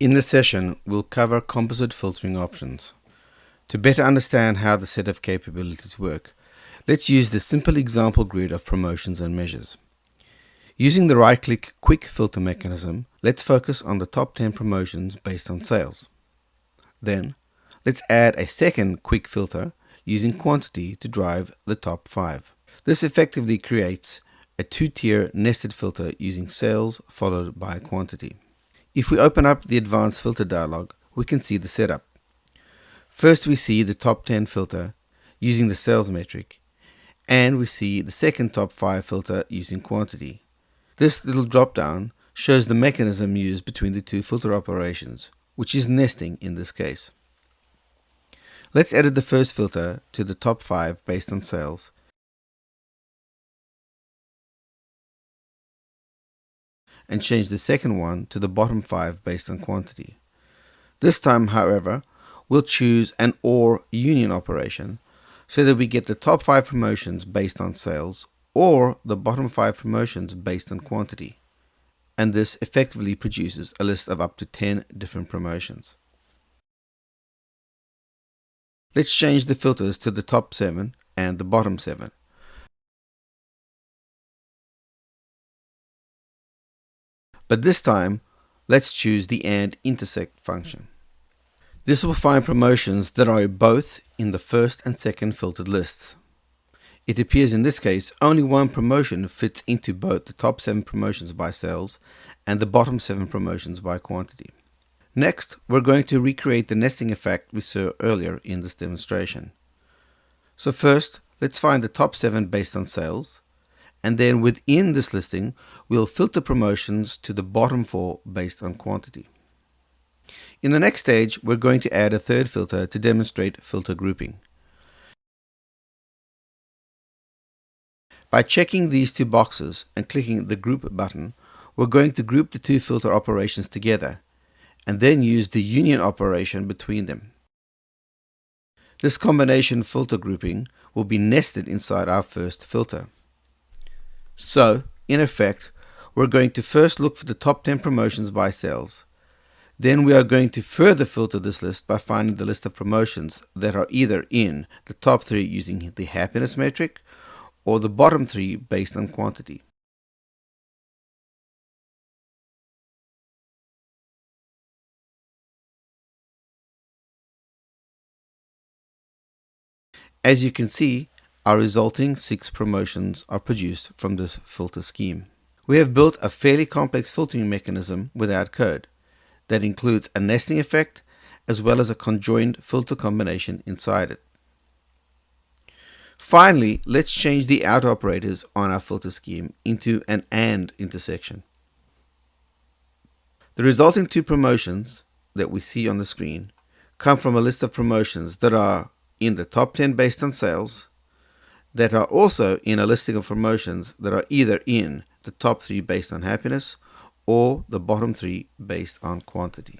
In this session, we'll cover composite filtering options. To better understand how the set of capabilities work, let's use the simple example grid of promotions and measures. Using the right-click quick filter mechanism, let's focus on the top 10 promotions based on sales. Then, let's add a second quick filter using quantity to drive the top 5. This effectively creates a two-tier nested filter using sales followed by quantity. If we open up the Advanced Filter dialog, we can see the setup. First, we see the top 10 filter using the sales metric, and we see the second top 5 filter using quantity. This little drop-down shows the mechanism used between the two filter operations, which is nesting in this case. Let's edit the first filter to the top 5 based on sales, and change the second one to the bottom 5 based on quantity. This time, however, we'll choose an OR union operation so that we get the top 5 promotions based on sales or the bottom 5 promotions based on quantity. And this effectively produces a list of up to 10 different promotions. Let's change the filters to the top 7 and the bottom 7. But this time, let's choose the AND intersect function. This will find promotions that are both in the first and second filtered lists. It appears in this case only one promotion fits into both the top 7 promotions by sales and the bottom 7 promotions by quantity. Next, we're going to recreate the nesting effect we saw earlier in this demonstration. So first, let's find the top 7 based on sales, and then within this listing, we'll filter promotions to the bottom 4 based on quantity. In the next stage, we're going to add a third filter to demonstrate filter grouping. By checking these two boxes and clicking the Group button, we're going to group the two filter operations together, and then use the union operation between them. This combination filter grouping will be nested inside our first filter. So, in effect, we're going to first look for the top 10 promotions by sales. Then we are going to further filter this list by finding the list of promotions that are either in the top 3 using the happiness metric or the bottom 3 based on quantity. As you can see, our resulting 6 promotions are produced from this filter scheme. We have built a fairly complex filtering mechanism without code that includes a nesting effect as well as a conjoined filter combination inside it. Finally, let's change the out operators on our filter scheme into an AND intersection. The resulting 2 promotions that we see on the screen come from a list of promotions that are in the top 10 based on sales, that are also in a listing of promotions that are either in the top 3 based on happiness or the bottom 3 based on quantity.